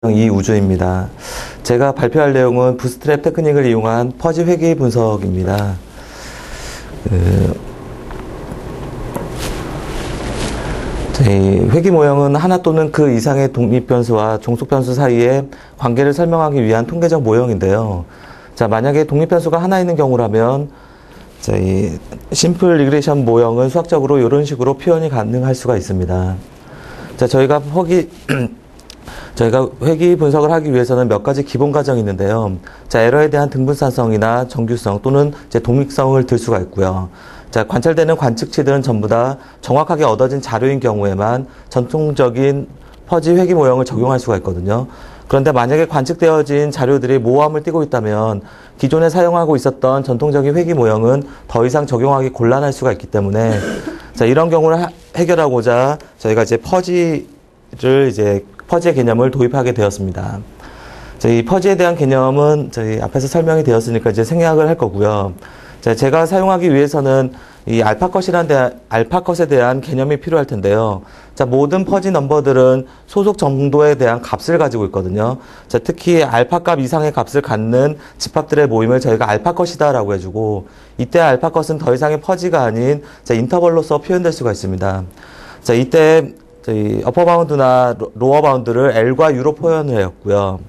이우주입니다. 제가 발표할 내용은 부스트랩 테크닉을 이용한 퍼지 회귀 분석입니다. 저희 회귀 모형은 하나 또는 그 이상의 독립변수와 종속변수 사이의 관계를 설명하기 위한 통계적 모형인데요. 자, 만약에 독립변수가 하나 있는 경우라면 저희 심플 리그레이션 모형은 수학적으로 이런 식으로 표현이 가능할 수가 있습니다. 자, 저희가 회귀 분석을 하기 위해서는 몇 가지 기본 과정이 있는데요. 자, 에러에 대한 등분산성이나 정규성 또는 독립성을 들 수가 있고요. 자, 관찰되는 관측치들은 전부 다 정확하게 얻어진 자료인 경우에만 전통적인 퍼지 회귀 모형을 적용할 수가 있거든요. 그런데 만약에 관측되어진 자료들이 모호함을 띠고 있다면 기존에 사용하고 있었던 전통적인 회귀 모형은 더 이상 적용하기 곤란할 수가 있기 때문에 자, 이런 경우를 해결하고자 저희가 퍼지의 개념을 도입하게 되었습니다. 이 퍼지에 대한 개념은 저희 앞에서 설명이 되었으니까 이제 생략을 할 거고요. 자, 제가 사용하기 위해서는 이 알파컷에 대한 개념이 필요할 텐데요. 자, 모든 퍼지 넘버들은 소속 정도에 대한 값을 가지고 있거든요. 자, 특히 알파값 이상의 값을 갖는 집합들의 모임을 저희가 알파컷이다라고 해주고, 이때 알파컷은 더 이상의 퍼지가 아닌 인터벌로서 표현될 수가 있습니다. 자, 이때 저희 어퍼 바운드나 로어 바운드를 L과 U로 표현을 했고요.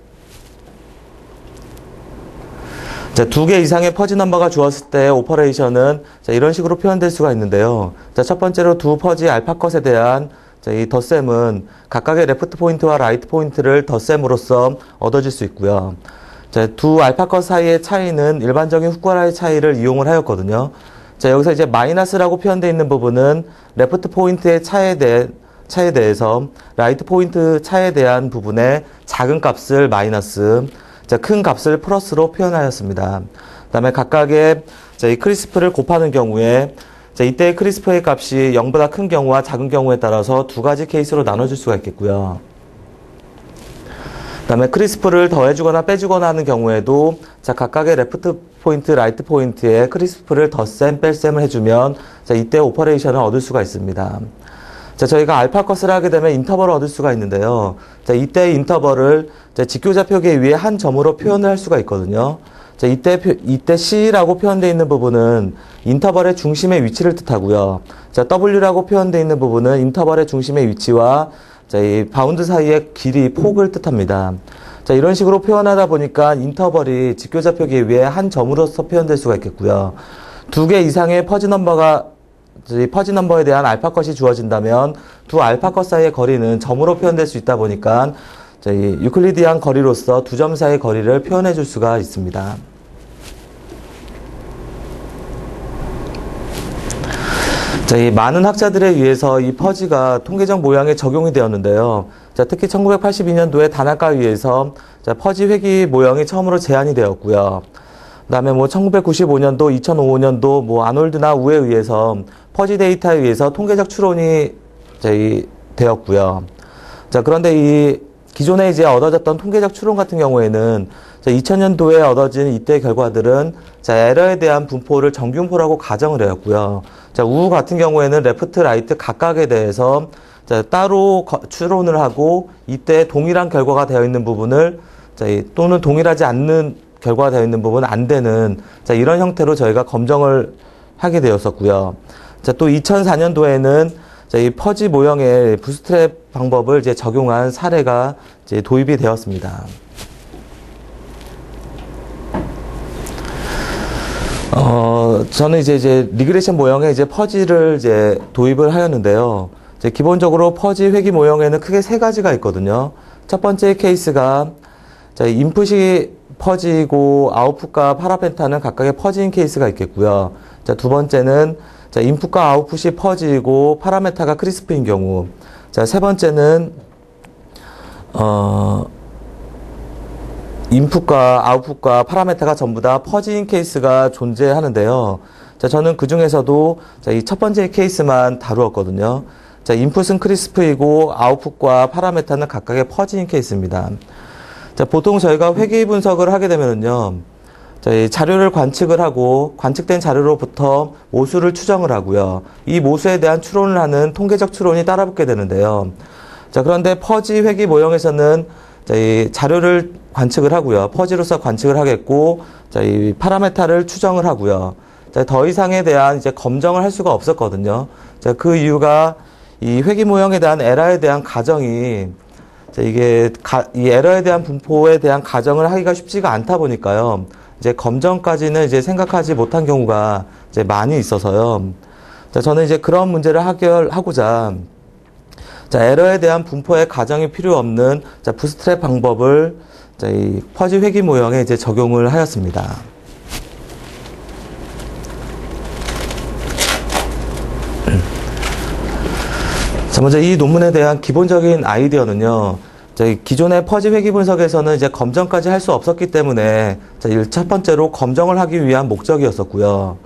자, 2개 이상의 퍼지 넘버가 주었을 때 오퍼레이션은 이런 식으로 표현될 수가 있는데요. 자, 첫 번째로 두 퍼지 알파컷에 대한 이 덧셈은 각각의 레프트 포인트와 라이트 포인트를 덧셈으로써 얻어질 수 있고요. 자, 두 알파컷 사이의 차이는 일반적인 후쿠오카의 차이를 이용을 하였거든요. 자, 여기서 이제 마이너스라고 표현되어 있는 부분은 레프트 포인트의 차에 대해서 라이트 포인트 차에 대한 부분의 작은 값을 마이너스, 큰 값을 플러스로 표현하였습니다. 그 다음에 각각의 이 크리스프를 곱하는 경우에 이때의 크리스프의 값이 0보다 큰 경우와 작은 경우에 따라서 두 가지 케이스로 나눠줄 수가 있겠고요. 그 다음에 크리스프를 더해주거나 빼주거나 하는 경우에도 각각의 레프트 포인트, 라이트 포인트에 크리스프를 덧셈, 뺄셈을 해주면 이때 오퍼레이션을 얻을 수가 있습니다. 자, 저희가 알파컷을 하게 되면 인터벌을 얻을 수가 있는데요. 자, 이때 인터벌을 직교좌표계 위에 한 점으로 표현을 할 수가 있거든요. 자, 이때 C라고 표현되어 있는 부분은 인터벌의 중심의 위치를 뜻하고요. 자, W라고 표현되어 있는 부분은 인터벌의 중심의 위치와 이 바운드 사이의 길이, 폭을 뜻합니다. 자, 이런 식으로 표현하다 보니까 인터벌이 직교좌표계 위에 한 점으로서 표현될 수가 있겠고요. 2개 이상의 퍼지 넘버에 대한 알파컷이 주어진다면 두 알파컷 사이의 거리는 점으로 표현될 수 있다 보니까 유클리디안 거리로서 두 점 사이의 거리를 표현해 줄 수가 있습니다. 자, 이 많은 학자들에 의해서 이 퍼지가 통계적 모형에 적용이 되었는데요. 자, 특히 1982년도에 다나카위에서 퍼지 회귀 모형이 처음으로 제안이 되었고요. 그 다음에 1995년도, 2005년도 아놀드나 우에 의해서 퍼지 데이터에 의해서 통계적 추론이 되었고요. 자, 그런데 이 기존에 얻어졌던 통계적 추론 같은 경우에는 2000년도에 얻어진 이때 결과들은 에러에 대한 분포를 정균포라고 가정을 하였고요. 자, 우 같은 경우에는 레프트, 라이트 각각에 대해서 따로 추론을 하고 이때 동일한 결과가 되어 있는 부분을 또는 동일하지 않는 결과가 되어 있는 부분은 안 되는 이런 형태로 저희가 검정을 하게 되었었고요. 자, 또 2004년도에는 이 퍼지 모형의 부스트랩 방법을 적용한 사례가 도입이 되었습니다. 저는 이제 리그레이션 모형에 퍼지를 도입을 하였는데요. 기본적으로 퍼지 회귀 모형에는 크게 세 가지가 있거든요. 첫 번째 케이스가 인풋이 퍼지고 아웃풋과 파라펜타는 각각의 퍼지인 케이스가 있겠고요. 자, 두 번째는 인풋과 아웃풋이 퍼지고 파라메타가 크리스프인 경우. 자, 세 번째는 인풋과 아웃풋과 파라메타가 전부 다 퍼지인 케이스가 존재하는데요. 자, 저는 그 중에서도 이 첫 번째 케이스만 다루었거든요. 자, 인풋은 크리스프이고 아웃풋과 파라메타는 각각의 퍼지인 케이스입니다. 자, 보통 저희가 회귀 분석을 하게 되면은요, 이 자료를 관측을 하고 관측된 자료로부터 모수를 추정을 하고요. 이 모수에 대한 추론을 하는 통계적 추론이 따라붙게 되는데요. 자, 그런데 퍼지 회귀 모형에서는 자, 이 자료를 관측을 하고요. 퍼지로서 관측을 하겠고, 자, 이 파라메타를 추정을 하고요. 자, 더 이상에 대한 이제 검정을 할 수가 없었거든요. 자, 그 이유가 이 회귀 모형에 대한 에러에 대한 가정이 자, 이게 이 에러에 대한 분포에 대한 가정을 하기가 쉽지가 않다 보니까요. 이제 검정까지는 이제 생각하지 못한 경우가 이제 많이 있어서요. 자, 저는 이제 그런 문제를 해결하고자 자, 에러에 대한 분포의 가정이 필요 없는 자, 부스트랩 방법을 자, 이 퍼지 회귀 모형에 이제 적용을 하였습니다. 자, 먼저 이 논문에 대한 기본적인 아이디어는요. 저희 기존의 퍼지 회귀 분석에서는 이제 검정까지 할 수 없었기 때문에 자, 첫 번째로 검정을 하기 위한 목적이었었고요.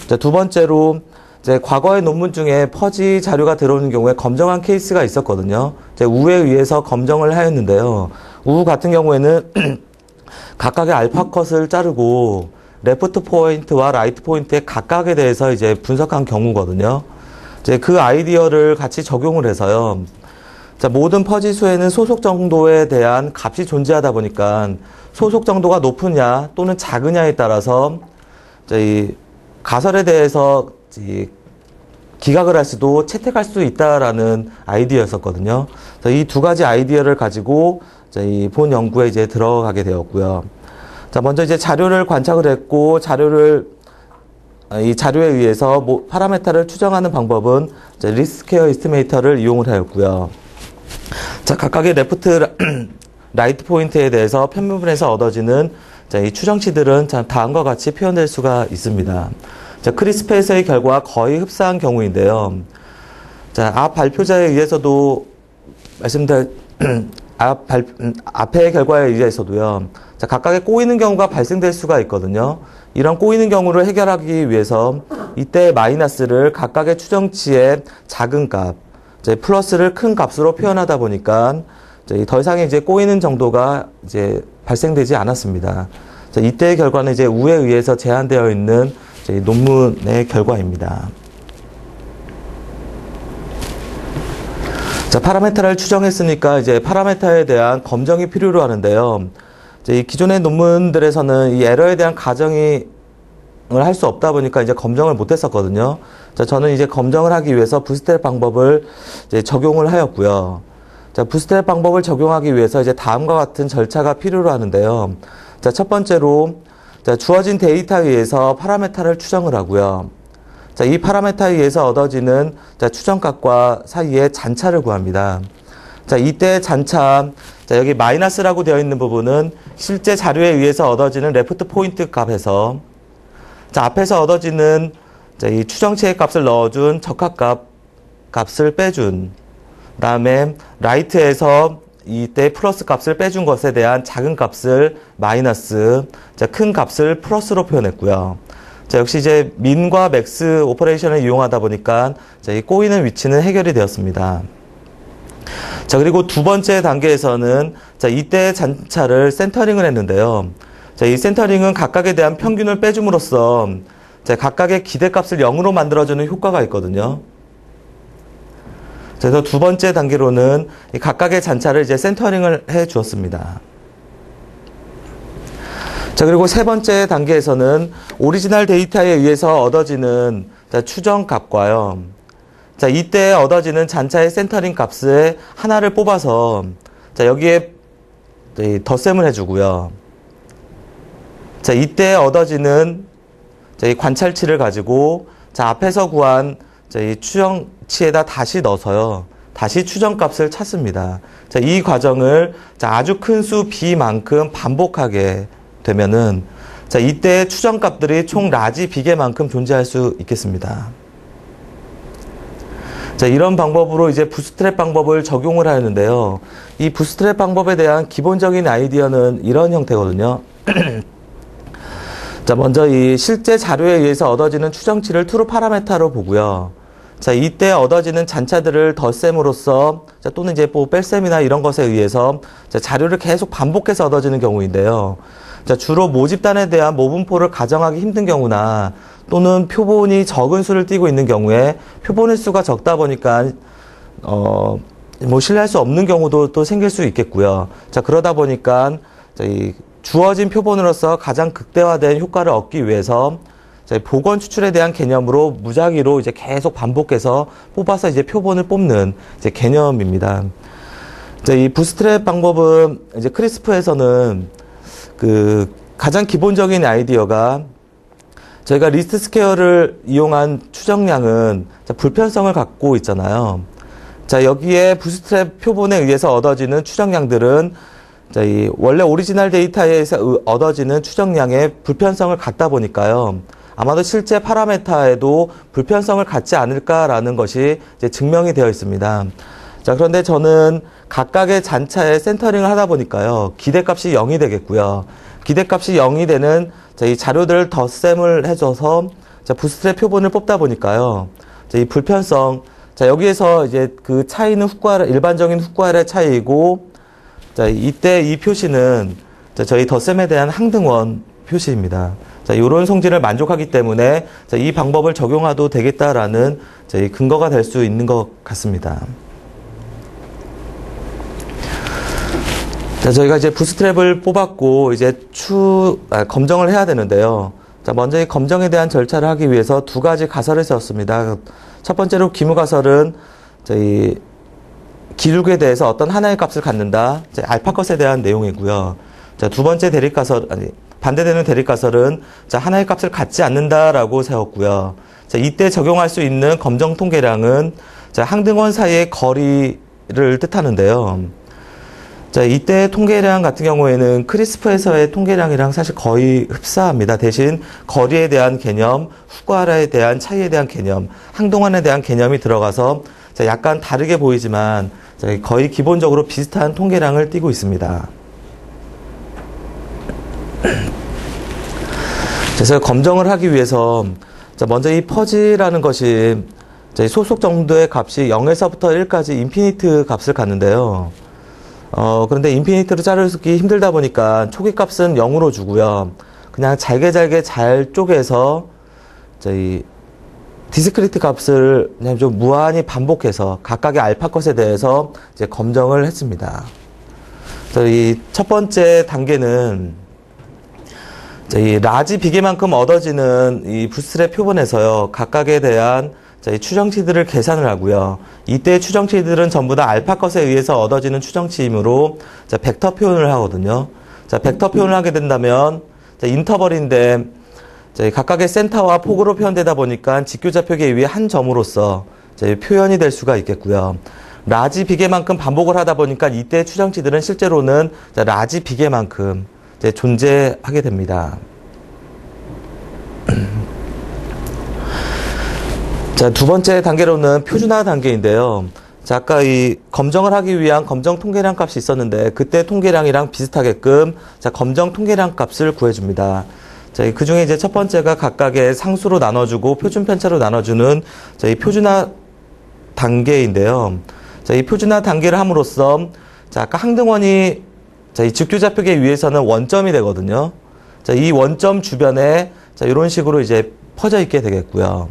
자, 두 번째로 이제 과거의 논문 중에 퍼지 자료가 들어오는 경우에 검정한 케이스가 있었거든요. 우에 의해서 검정을 하였는데요. 우 같은 경우에는 각각의 알파 컷을 자르고 레프트 포인트와 라이트 포인트의 각각에 대해서 이제 분석한 경우거든요. 이제 그 아이디어를 같이 적용을 해서요. 자, 모든 퍼지 수에는 소속 정도에 대한 값이 존재하다 보니까 소속 정도가 높으냐 또는 작으냐에 따라서 이 가설에 대해서 기각을 할 수도 채택할 수 있다라는 아이디어였었거든요. 이 두 가지 아이디어를 가지고 이 본 연구에 이제 들어가게 되었고요. 자, 먼저 이제 자료를 관찰을 했고 이 자료에 의해서 파라메타를 추정하는 방법은 리스케어 이스티메이터를 이용을 하였고요. 자, 각각의 레프트, 라이트 포인트에 대해서 편부분에서 얻어지는 이 추정치들은 다음과 같이 표현될 수가 있습니다. 자, 크리스페이스의 결과와 거의 흡사한 경우인데요. 자, 앞 발표자에 의해서도 앞의 결과에 의해서도요. 자, 각각의 꼬이는 경우가 발생될 수가 있거든요. 이런 꼬이는 경우를 해결하기 위해서 이때 마이너스를 각각의 추정치의 작은 값, 플러스를 큰 값으로 표현하다 보니까 더 이상의 이제 꼬이는 정도가 이제 발생되지 않았습니다. 자, 이때의 결과는 이제 우에 의해서 제한되어 있는 논문의 결과입니다. 자, 파라메타를 추정했으니까 이제 파라메타에 대한 검정이 필요로 하는데요. 이 기존의 논문들에서는 이 에러에 대한 가정을 할 수 없다 보니까 이제 검정을 못 했었거든요. 자, 저는 이제 검정을 하기 위해서 부스트랩 방법을 이제 적용을 하였고요. 자, 부스트랩 방법을 적용하기 위해서 이제 다음과 같은 절차가 필요로 하는데요. 자, 첫 번째로 자, 주어진 데이터에 의해서 파라메타를 추정을 하고요. 자, 이 파라메타에 의해서 얻어지는 자, 추정값과 사이의 잔차를 구합니다. 자, 이때 잔차, 자, 여기 마이너스라고 되어 있는 부분은 실제 자료에 의해서 얻어지는 레프트 포인트 값에서 자, 앞에서 얻어지는 자, 이 추정치의 값을 넣어준 적합값을 빼준 다음에 라이트에서 이때 플러스 값을 빼준 것에 대한 작은 값을 마이너스, 자, 큰 값을 플러스로 표현했고요. 자, 역시 이제 민과 맥스 오퍼레이션을 이용하다 보니까 자, 이 꼬이는 위치는 해결이 되었습니다. 자, 그리고 두 번째 단계에서는 자, 이때 잔차를 센터링을 했는데요. 자, 이 센터링은 각각에 대한 평균을 빼줌으로써 자, 각각의 기대값을 0으로 만들어주는 효과가 있거든요. 그래서 두 번째 단계로는 이 각각의 잔차를 이제 센터링을 해 주었습니다. 자, 그리고 세 번째 단계에서는 오리지널 데이터에 의해서 얻어지는 자, 추정값과요. 자, 이때 얻어지는 잔차의 센터링 값의 하나를 뽑아서 자, 여기에 덧셈을 해주고요. 자, 이때 얻어지는 자, 이 관찰치를 가지고 자, 앞에서 구한 자, 이 추정치에다 다시 넣어서요. 다시 추정값을 찾습니다. 자, 이 과정을 자, 아주 큰 수 b만큼 반복하게 되면은 자, 이때 추정값들이 총 라지 b개만큼 존재할 수 있겠습니다. 자, 이런 방법으로 이제 부스트랩 방법을 적용을 하는데요. 이 부스트랩 방법에 대한 기본적인 아이디어는 이런 형태거든요. 자, 먼저 이 실제 자료에 의해서 얻어지는 추정치를 트루 파라메타로 보고요. 자, 이때 얻어지는 잔차들을 덧셈으로써 자, 또는 이제 뭐 뺄셈이나 이런 것에 의해서 자, 자료를 계속 반복해서 얻어지는 경우인데요. 자, 주로 모집단에 대한 모분포를 가정하기 힘든 경우나 또는 표본이 적은 수를 띠고 있는 경우에 표본의 수가 적다 보니까 뭐 신뢰할 수 없는 경우도 또 생길 수 있겠고요. 자, 그러다 보니까 이 주어진 표본으로서 가장 극대화된 효과를 얻기 위해서 복원 추출에 대한 개념으로 무작위로 이제 계속 반복해서 뽑아서 이제 표본을 뽑는 이제 개념입니다. 이 부스트랩 방법은 이제 크리스프에서는 그 가장 기본적인 아이디어가 저희가 리스트 스퀘어를 이용한 추정량은 불편성을 갖고 있잖아요. 자, 여기에 부스트랩 표본에 의해서 얻어지는 추정량들은 이 원래 오리지널 데이터에서 얻어지는 추정량의 불편성을 갖다 보니까요. 아마도 실제 파라메타에도 불편성을 갖지 않을까라는 것이 이제 증명이 되어 있습니다. 자, 그런데 저는 각각의 잔차에 센터링을 하다 보니까요. 기대값이 0이 되겠고요. 기대값이 0이 되는 이 자료들을 덧셈을 해줘서 부스트랩 표본을 뽑다 보니까요. 이 불편성, 자, 여기에서 이제 그 차이는 일반적인 훅괄의 차이이고, 자, 이때 이 표시는 저희 덧셈에 대한 항등원 표시입니다. 자, 이런 성질을 만족하기 때문에 이 방법을 적용해도 되겠다라는 이 근거가 될 수 있는 것 같습니다. 자, 저희가 이제 부스트랩을 뽑았고 이제 검정을 해야 되는데요. 자, 먼저 이 검정에 대한 절차를 하기 위해서 두 가지 가설을 썼습니다. 첫 번째로 기무가설은 저희 기록에 대해서 어떤 하나의 값을 갖는다. 알파컷에 대한 내용이고요. 자, 두 번째 반대되는 대립가설은 하나의 값을 갖지 않는다라고 세웠고요. 자, 이때 적용할 수 있는 검정 통계량은 항등원 사이의 거리를 뜻하는데요. 자, 이때 통계량 같은 경우에는 크리스프에서의 통계량이랑 사실 거의 흡사합니다. 대신 거리에 대한 개념, 훅괄에 대한 차이에 대한 개념, 항등원에 대한 개념이 들어가서 약간 다르게 보이지만 거의 기본적으로 비슷한 통계량을 띠고 있습니다. 그래서 검정을 하기 위해서 먼저 이 퍼지라는 것이 소속 정도의 값이 0에서부터 1까지 인피니트 값을 갖는데요. 그런데 인피니트로 자르기 힘들다 보니까 초기 값은 0으로 주고요. 그냥 잘게 잘 쪼개서 저희 디스크리트 값을 그냥 좀 무한히 반복해서 각각의 알파컷에 대해서 이제 검정을 했습니다. 이 첫 번째 단계는 이 라지 비계만큼 얻어지는 이 부스트랩 표본에서요. 각각에 대한 추정치들을 계산을 하고요. 이때 추정치들은 전부 다 알파컷에 의해서 얻어지는 추정치이므로 벡터 표현을 하거든요. 자, 벡터 표현을 하게 된다면 인터벌인데 각각의 센터와 폭으로 표현되다 보니까 직교좌표계 위에 한 점으로서 표현이 될 수가 있겠고요. 라지 비계만큼 반복을 하다 보니까 이때 추정치들은 실제로는 라지 비계만큼 존재하게 됩니다. 자, 두 번째 단계로는 표준화 단계인데요. 자, 아까 이 검정을 하기 위한 검정 통계량 값이 있었는데 그때 통계량이랑 비슷하게끔 검정 통계량 값을 구해줍니다. 자, 그 중에 이제 첫 번째가 각각의 상수로 나눠주고 표준 편차로 나눠주는 이 표준화 단계인데요. 자, 이 표준화 단계를 함으로써 아까 항등원이 이 직교좌표계 위에서는 원점이 되거든요. 자, 이 원점 주변에 이런 식으로 이제 퍼져 있게 되겠고요.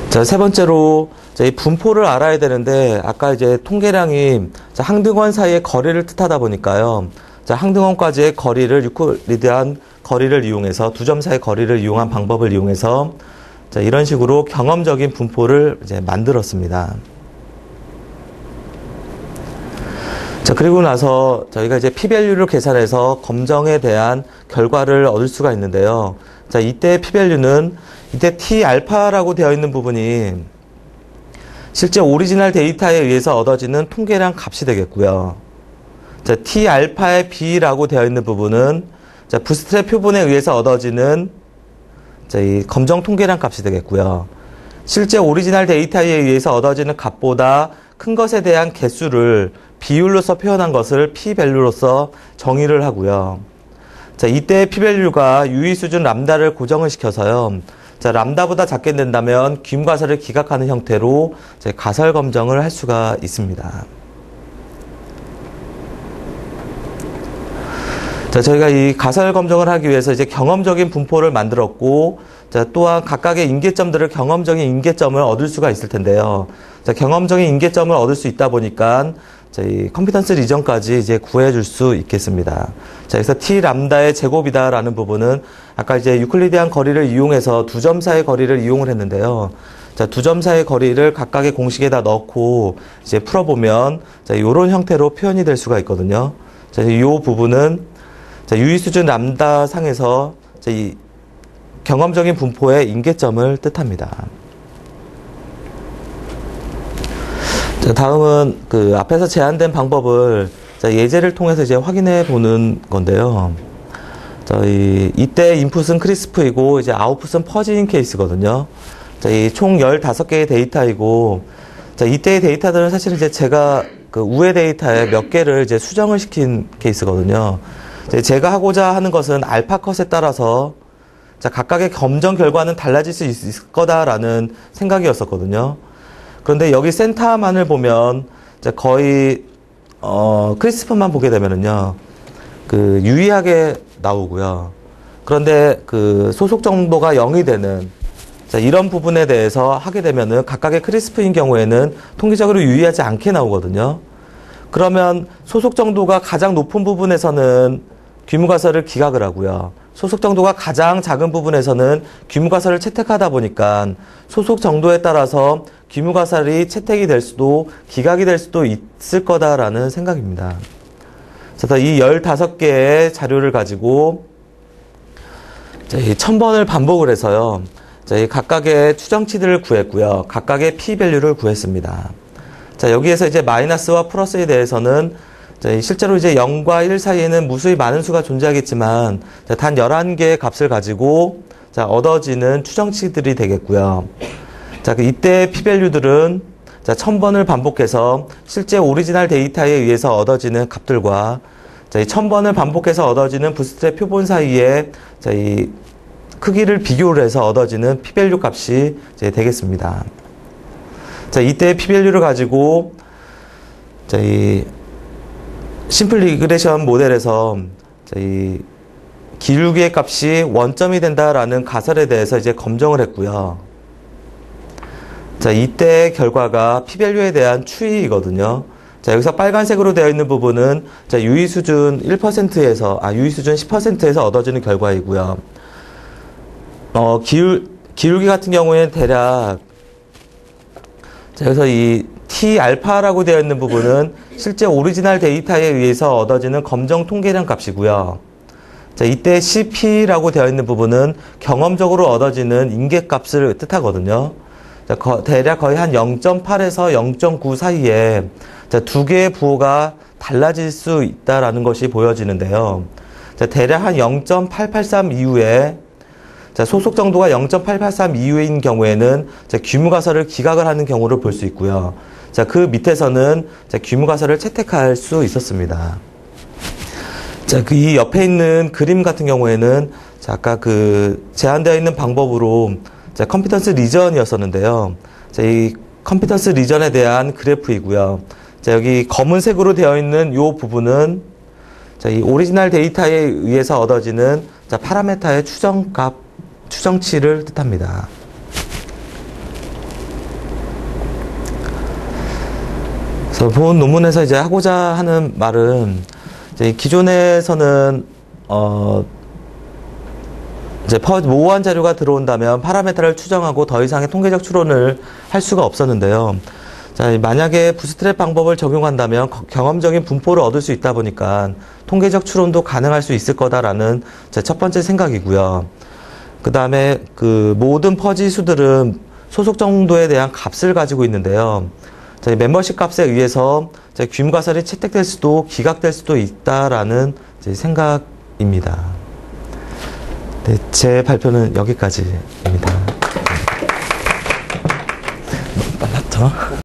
자, 세 번째로 이 분포를 알아야 되는데 아까 이제 통계량이 항등원 사이의 거리를 뜻하다 보니까요. 자, 항등원까지의 거리를 유클리드한 거리를 이용해서 두 점 사이의 거리를 이용한 방법을 이용해서 이런 식으로 경험적인 분포를 이제 만들었습니다. 자, 그리고 나서 저희가 이제 p-밸류를 계산해서 검정에 대한 결과를 얻을 수가 있는데요. 자, 이때 p-밸류는 이때 T알파라고 되어 있는 부분이 실제 오리지널 데이터에 의해서 얻어지는 통계량 값이 되겠고요. 자, T알파의 B라고 되어 있는 부분은 자, 부스트랩 표본에 의해서 얻어지는 이 검정 통계량 값이 되겠고요. 실제 오리지널 데이터에 의해서 얻어지는 값보다 큰 것에 대한 개수를 비율로서 표현한 것을 p-밸류로서 정의를 하고요. 자, 이때 p-밸류가 유의 수준 람다를 고정을 시켜서요. 자, 람다보다 작게 된다면 귀임가설을 기각하는 형태로 가설 검정을 할 수가 있습니다. 자, 저희가 이 가설 검정을 하기 위해서 이제 경험적인 분포를 만들었고, 자, 자, 또한 각각의 인계점들을 경험적인 인계점을 얻을 수가 있을 텐데요. 자, 경험적인 인계점을 얻을 수 있다 보니까 이 컴피턴스 리전까지 이제 구해줄 수 있겠습니다. 자, 그래서 t 람다의 제곱이다라는 부분은 아까 이제 유클리디안 거리를 이용해서 두 점 사이의 거리를 이용을 했는데요. 자, 두 점 사이의 거리를 각각의 공식에다 넣고 이제 풀어보면 자, 이런 형태로 표현이 될 수가 있거든요. 자, 이 부분은 자, 유의 수준 람다 상에서 자, 이 경험적인 분포의 인계점을 뜻합니다. 자, 다음은 그 앞에서 제안된 방법을 자, 예제를 통해서 이제 확인해 보는 건데요. 이때 인풋은 크리스프이고 이제 아웃풋은 퍼지인 케이스거든요. 자, 이 총 15개의 데이터이고, 자, 이때의 데이터들은 사실 이제 제가 그 우회 데이터에 몇 개를 이제 수정을 시킨 케이스거든요. 제가 하고자 하는 것은 알파컷에 따라서 자, 각각의 검정 결과는 달라질 수 있을 거다라는 생각이었었거든요. 그런데 여기 센터만을 보면 자, 거의 크리스프만 보게 되면은요, 그 유의하게 나오고요. 그런데 그 소속 정도가 0이 되는 자, 이런 부분에 대해서 하게 되면은 각각의 크리스프인 경우에는 통계적으로 유의하지 않게 나오거든요. 그러면 소속 정도가 가장 높은 부분에서는 귀무가설을 기각을 하고요. 소속 정도가 가장 작은 부분에서는 귀무가설을 채택하다 보니까 소속 정도에 따라서 귀무가설이 채택이 될 수도 기각이 될 수도 있을 거다라는 생각입니다. 그래서 이 15개의 자료를 가지고 1000번을 반복을 해서요. 이 각각의 추정치들을 구했고요. 각각의 p-밸류를 구했습니다. 자, 여기에서 이제 마이너스와 플러스에 대해서는 실제로 이제 0과 1 사이에는 무수히 많은 수가 존재하겠지만 단 11개의 값을 가지고 얻어지는 추정치들이 되겠고요. 자, 이때 p-밸류들은 1000번을 반복해서 실제 오리지널 데이터에 의해서 얻어지는 값들과 1000번을 반복해서 얻어지는 부스트랩 표본 사이에 이 크기를 비교를 해서 얻어지는 p-밸류 값이 이제 되겠습니다. 자, 이때 p-밸류를 가지고 이 심플 리그레션 모델에서 이 기울기의 값이 원점이 된다라는 가설에 대해서 이제 검증을 했고요. 자, 이때 결과가 p-밸류에 대한 추이이거든요. 자, 여기서 빨간색으로 되어 있는 부분은 자, 유의 수준 1%에서 유의 수준 10%에서 얻어지는 결과이고요. 기울기 같은 경우에는 대략 자, 그래서 이 t 알파라고 되어 있는 부분은 실제 오리지널 데이터에 의해서 얻어지는 검정 통계량 값이고요. 자, 이때 cp라고 되어 있는 부분은 경험적으로 얻어지는 인계값을 뜻하거든요. 자, 대략 거의 한 0.8에서 0.9 사이에 자, 두 개의 부호가 달라질 수 있다라는 것이 보여지는데요. 자, 대략 한 0.883 이후에 자, 소속 정도가 0.883 이후인 경우에는 자, 귀무가설을 기각을 하는 경우를 볼 수 있고요. 자, 그 밑에서는 자, 귀무가설을 채택할 수 있었습니다. 자, 이 옆에 있는 그림 같은 경우에는 자, 아까 그 제한되어 있는 방법으로 자, 컴피턴스 리전이었었는데요. 자, 이 컴피턴스 리전에 대한 그래프이고요. 자, 여기 검은색으로 되어 있는 이 부분은 자, 이 오리지널 데이터에 의해서 얻어지는 자, 파라메타의 추정치를 뜻합니다. 그래서 본 논문에서 이제 하고자 하는 말은 이제 기존에서는 이제 모호한 자료가 들어온다면 파라메타를 추정하고 더 이상의 통계적 추론을 할 수가 없었는데요. 자, 만약에 부스트랩 방법을 적용한다면 경험적인 분포를 얻을 수 있다 보니까 통계적 추론도 가능할 수 있을 거다라는 제 첫 번째 생각이고요. 그 다음에 그 모든 퍼지 수들은 소속 정도에 대한 값을 가지고 있는데요. 자, 멤버십 값에 의해서 귀무가설이 채택될 수도 기각될 수도 있다라는 생각입니다. 네, 제 발표는 여기까지입니다. 빨랐죠?